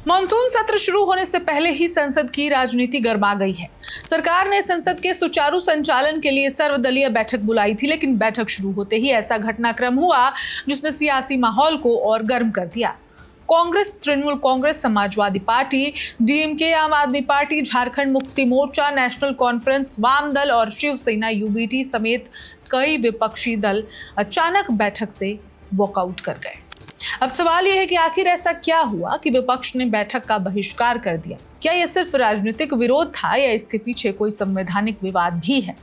Monsoon सत्र शुरू होने से पहले ही संसद की राजनीति गर्मा गई है। सरकार ने संसद के सुचारू संचालन के लिए सर्वदलीय बैठक बुलाई थी, लेकिन बैठक शुरू होते ही ऐसा घटनाक्रम हुआ जिसने सियासी माहौल को और गर्म कर दिया। कांग्रेस, तृणमूल कांग्रेस, समाजवादी पार्टी, डीएमके, आम आदमी party, Jharkhand Mukti Morcha, national conference, वाम दल और शिवसेना यूबीटी समेत कई विपक्षी दल अचानक बैठक से वॉकआउट कर गए। अब सवाल यह है कि आखिर ऐसा क्या हुआ कि विपक्ष ने बैठक का बहिष्कार कर दिया? क्या यह सिर्फ राजनीतिक विरोध था या इसके पीछे कोई संवैधानिक विवाद भी है?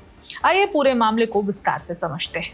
आइए पूरे मामले को विस्तार से समझते हैं।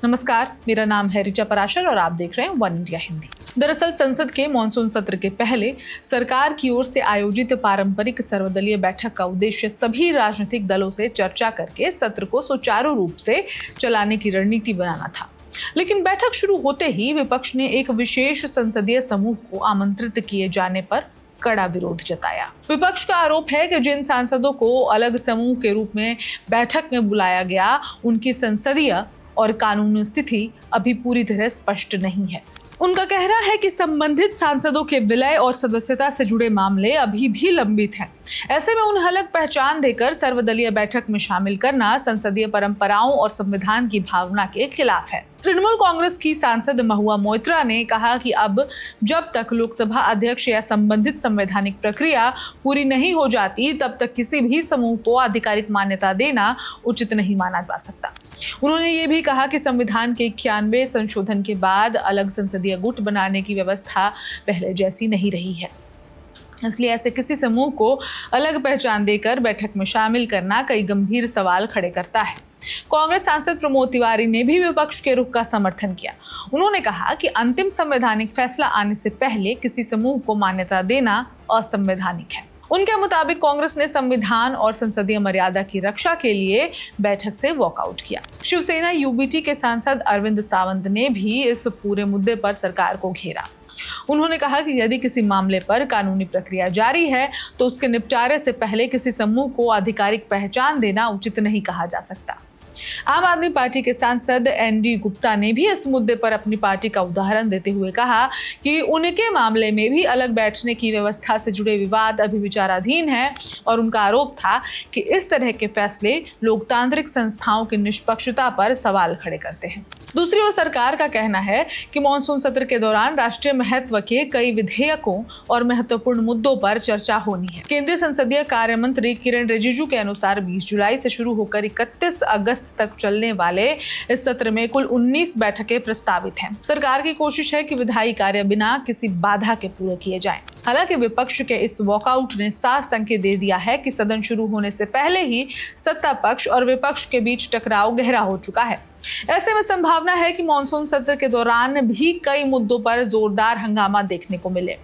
नमस्कार, मेरा नाम है ऋचा पराशर और आप देख रहे हैं वन इंडिया हिंदी। दरअसल संसद के मॉनसून सत्र के पहले सरकार की ओर से आयोजित पारंपरिक सर्वदलीय बैठक का उद्देश्य सभी राजनीतिक दलों से चर्चा करके सत्र को सुचारू रूप से चलाने की रणनीति बनाना था। लेकिन बैठक शुरू होते ही विपक्ष ने एक विशेष संसदीय समूह को आमंत्रित किए जाने पर कड़ा विरोध जताया। विपक्ष का आरोप है कि जिन सांसदों को अलग समूह के रूप में बैठक में बुलाया गया, उनकी संसदीय और कानूनी स्थिति अभी पूरी तरह स्पष्ट नहीं है। उनका कहना है कि संबंधित सांसदों के विलय और सदस्यता से जुड़े मामले अभी भी लंबित हैं। ऐसे में उन्हें अलग पहचान देकर सर्वदलीय बैठक में शामिल करना संसदीय परंपराओं और संविधान की भावना के खिलाफ है। तृणमूल कांग्रेस की सांसद महुआ मोइत्रा ने कहा कि अब जब तक लोकसभा अध्यक्ष या संबंधित संवैधानिक प्रक्रिया पूरी नहीं हो जाती, तब तक किसी भी समूह को आधिकारिक मान्यता देना उचित नहीं माना जा सकता। उन्होंने ये भी कहा कि संविधान के 91 संशोधन के बाद अलग संसदीय गुट बनाने की व्यवस्था पहले जैसी नहीं रही है, इसलिए ऐसे किसी समूह को अलग पहचान देकर बैठक में शामिल करना कई गंभीर सवाल खड़े करता है। कांग्रेस सांसद प्रमोद तिवारी ने भी विपक्ष के रुख का समर्थन किया। उन्होंने कहा कि अंतिम संवैधानिक फैसला आने से पहले किसी समूह को मान्यता देना असंवैधानिक है। उनके मुताबिक कांग्रेस ने संविधान और संसदीय मर्यादा की रक्षा के लिए बैठक से वॉकआउट किया। शिवसेना यूबीटी के सांसद अरविंद सावंत ने भी इस पूरे मुद्दे पर सरकार को घेरा। उन्होंने कहा कि यदि किसी मामले पर कानूनी प्रक्रिया जारी है तो उसके निपटारे से पहले किसी समूह को आधिकारिक पहचान देना उचित नहीं कहा जा सकता। आम आदमी पार्टी के सांसद एनडी गुप्ता ने भी इस मुद्दे पर अपनी पार्टी का उदाहरण देते हुए कहा कि उनके मामले में भी अलग बैठने की व्यवस्था से जुड़े विवाद अभी विचाराधीन है और उनका आरोप था कि इस तरह के फैसले लोकतांत्रिक संस्थाओं की निष्पक्षता पर सवाल खड़े करते हैं। दूसरी ओर सरकार का कहना है कि मॉनसून सत्र के दौरान राष्ट्रीय महत्व के कई विधेयकों और महत्वपूर्ण मुद्दों पर चर्चा होनी है। केंद्रीय संसदीय कार्य मंत्री किरण रिजिजू के अनुसार 20 जुलाई से शुरू होकर 31 अगस्त तक चलने वाले इस सत्र में कुल 19 बैठकें प्रस्तावित हैं। सरकार की कोशिश है कि विधायी कार्य बिना किसी बाधा के पूरे किए जाएं। हालांकि विपक्ष के इस वॉकआउट ने साफ संकेत दे दिया है कि सदन शुरू होने से पहले ही सत्ता पक्ष और विपक्ष के बीच टकराव गहरा हो चुका है। ऐसे में संभावना है कि मॉनसून सत्र के दौरान भी कई मुद्दों पर जोरदार हंगामा देखने को मिले।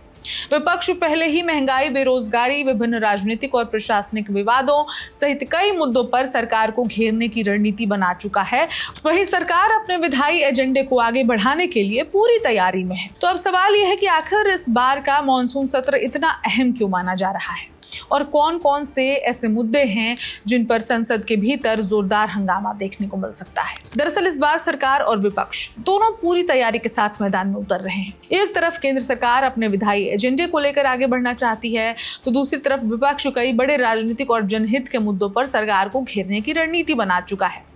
विपक्ष पहले ही महंगाई, बेरोजगारी, विभिन्न राजनीतिक और प्रशासनिक विवादों सहित कई मुद्दों पर सरकार को घेरने की रणनीति बना चुका है। वहीं सरकार अपने विधायी एजेंडे को आगे बढ़ाने के लिए पूरी तैयारी में है। तो अब सवाल यह है कि आखिर इस बार का मॉनसून सत्र इतना अहम क्यों माना जा रहा है और कौन कौन से ऐसे मुद्दे हैं जिन पर संसद के भीतर जोरदार हंगामा देखने को मिल सकता है। दरअसल इस बार सरकार और विपक्ष दोनों पूरी तैयारी के साथ मैदान में उतर रहे हैं। एक तरफ केंद्र सरकार अपने विधायी एजेंडे को लेकर आगे बढ़ना चाहती है, तो दूसरी तरफ विपक्ष कई बड़े राजनीतिक और जनहित के मुद्दों पर सरकार को घेरने की रणनीति बना चुका है।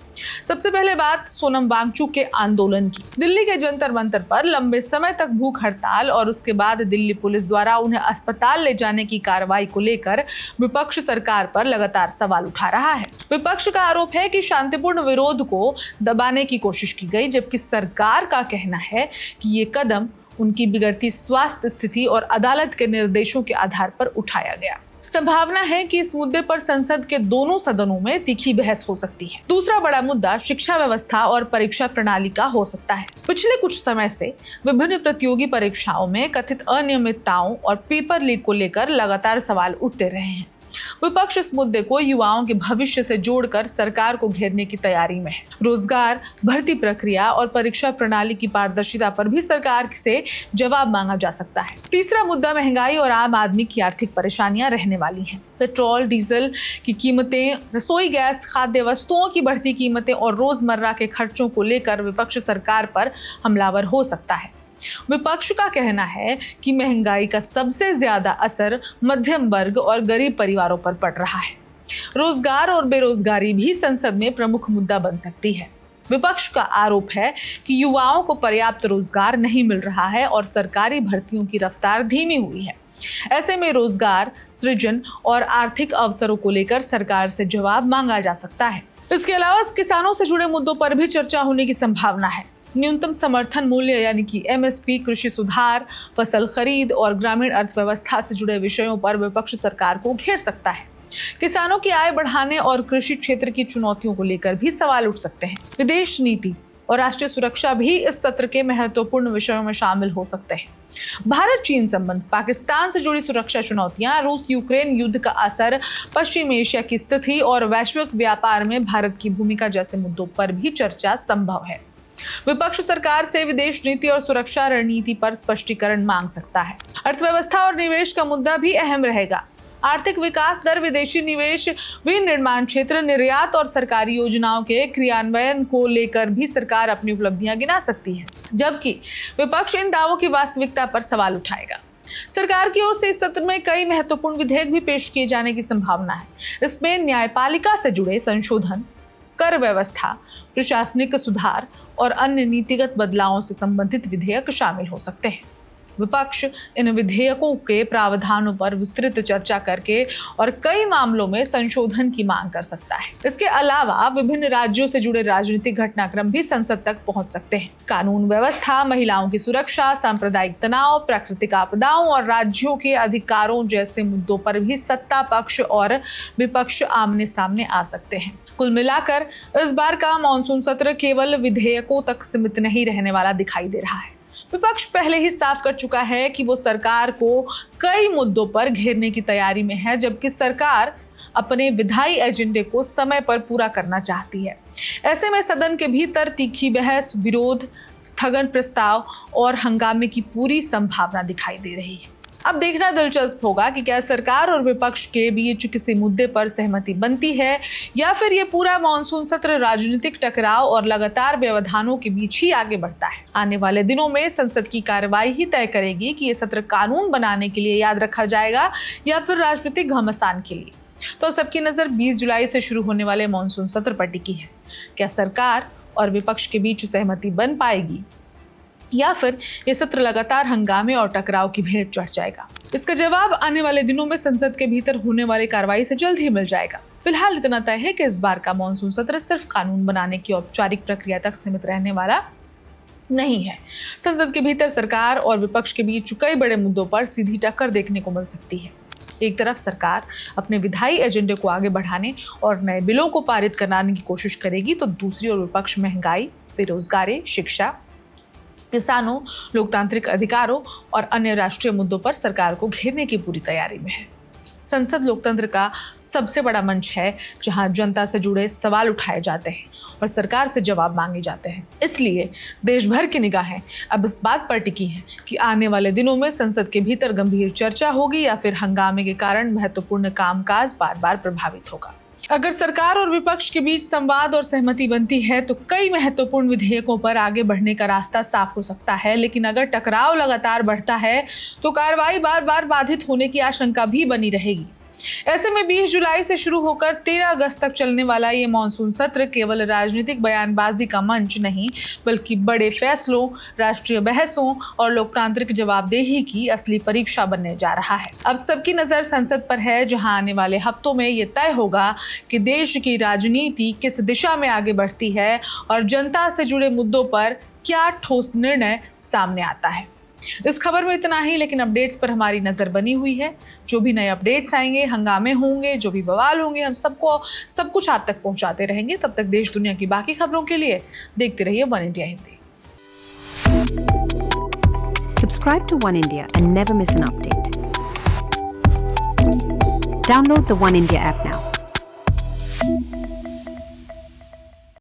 सबसे पहले बात सोनम वांगचुक के आंदोलन की। दिल्ली के जंतर मंतर पर लंबे समय तक भूख हड़ताल और उसके बाद दिल्ली पुलिस द्वारा उन्हें अस्पताल ले जाने की कार्रवाई को लेकर विपक्ष सरकार पर लगातार सवाल उठा रहा है। विपक्ष का आरोप है कि शांतिपूर्ण विरोध को दबाने की कोशिश की गई, जबकि सरकार का कहना है कि ये कदम उनकी बिगड़ती स्वास्थ्य स्थिति और अदालत के निर्देशों के आधार पर उठाया गया। संभावना है कि इस मुद्दे पर संसद के दोनों सदनों में तीखी बहस हो सकती है। दूसरा बड़ा मुद्दा शिक्षा व्यवस्था और परीक्षा प्रणाली का हो सकता है। पिछले कुछ समय से विभिन्न प्रतियोगी परीक्षाओं में कथित अनियमितताओं और पेपर लीक को लेकर लगातार सवाल उठते रहे हैं। विपक्ष इस मुद्दे को युवाओं के भविष्य से जोड़कर सरकार को घेरने की तैयारी में है। रोजगार, भर्ती प्रक्रिया और परीक्षा प्रणाली की पारदर्शिता पर भी सरकार से जवाब मांगा जा सकता है। तीसरा मुद्दा महंगाई और आम आदमी की आर्थिक परेशानियां रहने वाली हैं। पेट्रोल, डीजल की कीमतें, रसोई गैस, खाद्य वस्तुओं की बढ़ती कीमतें और रोजमर्रा के खर्चों को लेकर विपक्ष सरकार पर हमलावर हो सकता है। विपक्ष का कहना है कि महंगाई का सबसे ज्यादा असर मध्यम वर्ग और गरीब परिवारों पर पड़ रहा है। रोजगार और बेरोजगारी भी संसद में प्रमुख मुद्दा बन सकती है। विपक्ष का आरोप है कि युवाओं को पर्याप्त रोजगार नहीं मिल रहा है और सरकारी भर्तियों की रफ्तार धीमी हुई है। ऐसे में रोजगार सृजन और आर्थिक अवसरों को लेकर सरकार से जवाब मांगा जा सकता है। इसके अलावा किसानों से जुड़े मुद्दों पर भी चर्चा होने की संभावना है। न्यूनतम समर्थन मूल्य यानी कि MSP, कृषि सुधार, फसल खरीद और ग्रामीण अर्थव्यवस्था से जुड़े विषयों पर विपक्ष सरकार को घेर सकता है। किसानों की आय बढ़ाने और कृषि क्षेत्र की चुनौतियों को लेकर भी सवाल उठ सकते हैं। विदेश नीति और राष्ट्रीय सुरक्षा भी इस सत्र के महत्वपूर्ण विषयों में शामिल हो सकते हैं। भारत चीन संबंध, पाकिस्तान से जुड़ी सुरक्षा चुनौतियां, रूस यूक्रेन युद्ध का असर, पश्चिम एशिया की स्थिति और वैश्विक व्यापार में भारत की भूमिका जैसे मुद्दों पर भी चर्चा संभव है। विपक्ष सरकार से विदेश नीति और सुरक्षा रणनीति पर स्पष्टीकरण मांग सकता है। अर्थव्यवस्था और निवेश का मुद्दा भी अहम रहेगा। आर्थिक विकास दर, विदेशी निवेश, विनिर्माण क्षेत्र, निर्यात और सरकारी योजनाओं के क्रियान्वयन को लेकर भी सरकार अपनी उपलब्धियां गिना सकती है, जबकि विपक्ष इन दावों की वास्तविकता पर सवाल उठाएगा। सरकार की ओर से इस सत्र में कई महत्वपूर्ण विधेयक भी पेश किए जाने की संभावना है। इसमें न्यायपालिका से जुड़े संशोधन, कर व्यवस्था, प्रशासनिक सुधार और अन्य नीतिगत बदलावों से संबंधित विधेयक शामिल हो सकते हैं। विपक्ष इन विधेयकों के प्रावधानों पर विस्तृत चर्चा करके और कई मामलों में संशोधन की मांग कर सकता है। इसके अलावा विभिन्न राज्यों से जुड़े राजनीतिक घटनाक्रम भी संसद तक पहुंच सकते हैं। कानून व्यवस्था, महिलाओं की सुरक्षा, सांप्रदायिक तनाव, प्राकृतिक आपदाओं और राज्यों के अधिकारों जैसे मुद्दों पर भी सत्ता पक्ष और विपक्ष आमने सामने आ सकते हैं। कुल मिलाकर इस बार का मॉनसून सत्र केवल विधेयकों तक सीमित नहीं रहने वाला दिखाई दे रहा है। विपक्ष पहले ही साफ कर चुका है कि वो सरकार को कई मुद्दों पर घेरने की तैयारी में है, जबकि सरकार अपने विधायी एजेंडे को समय पर पूरा करना चाहती है। ऐसे में सदन के भीतर तीखी बहस, विरोध, स्थगन प्रस्ताव और हंगामे की पूरी संभावना दिखाई दे रही है। अब देखना दिलचस्प होगा कि क्या सरकार और विपक्ष के बीच किसी मुद्दे पर सहमति बनती है या फिर ये पूरा मॉनसून सत्र राजनीतिक टकराव और लगातार व्यवधानों के बीच ही आगे बढ़ता है। आने वाले दिनों में संसद की कार्रवाई ही तय करेगी कि ये सत्र कानून बनाने के लिए याद रखा जाएगा या फिर राजनीतिक घमासान के लिए। तो सबकी नजर 20 जुलाई से शुरू होने वाले मॉनसून सत्र पर टिकी है। क्या सरकार और विपक्ष के बीच सहमति बन पाएगी या फिर ये सत्र लगातार हंगामे और टकराव की भेंट चढ़ जाएगा? इसका जवाब आने वाले दिनों में संसद के भीतर होने वाली कार्रवाई से जल्द ही मिल जाएगा। फिलहाल इतना तय है कि इस बार का मॉनसून सत्र सिर्फ कानून बनाने की औपचारिक प्रक्रिया तक सीमित रहने वाला नहीं है। संसद के भीतर सरकार और विपक्ष के बीच कई बड़े मुद्दों पर सीधी टक्कर देखने को मिल सकती है। एक तरफ सरकार अपने विधायी एजेंडे को आगे बढ़ाने और नए बिलों को पारित कराने की कोशिश करेगी, तो दूसरी ओर विपक्ष महंगाई, बेरोजगारी, शिक्षा, किसानों, लोकतांत्रिक अधिकारों और अन्य राष्ट्रीय मुद्दों पर सरकार को घेरने की पूरी तैयारी में है। संसद लोकतंत्र का सबसे बड़ा मंच है, जहां जनता से जुड़े सवाल उठाए जाते हैं और सरकार से जवाब मांगे जाते हैं। इसलिए देश भर की निगाहें अब इस बात पर टिकी हैं कि आने वाले दिनों में संसद के भीतर गंभीर चर्चा होगी या फिर हंगामे के कारण महत्वपूर्ण कामकाज बार बार प्रभावित होगा। अगर सरकार और विपक्ष के बीच संवाद और सहमति बनती है तो कई महत्वपूर्ण विधेयकों पर आगे बढ़ने का रास्ता साफ हो सकता है, लेकिन अगर टकराव लगातार बढ़ता है तो कार्रवाई बार बार बाधित होने की आशंका भी बनी रहेगी। ऐसे में 20 जुलाई से शुरू होकर 13 अगस्त तक चलने वाला ये मॉनसून सत्र केवल राजनीतिक बयानबाजी का मंच नहीं, बल्कि बड़े फैसलों, राष्ट्रीय बहसों और लोकतांत्रिक जवाबदेही की असली परीक्षा बनने जा रहा है। अब सबकी नजर संसद पर है, जहां आने वाले हफ्तों में ये तय होगा कि देश की राजनीति किस दिशा में आगे बढ़ती है और जनता से जुड़े मुद्दों पर क्या ठोस निर्णय सामने आता है। इस खबर में इतना ही, लेकिन अपडेट्स पर हमारी नजर बनी हुई है। जो भी नए अपडेट्स आएंगे, हंगामे होंगे, जो भी बवाल होंगे, हम सब कुछ आप तक पहुंचाते रहेंगे। तब तक देश दुनिया की बाकी खबरों के लिए देखते रहिए one India Hindi. Subscribe to One India and never miss an update. Download the One India app now.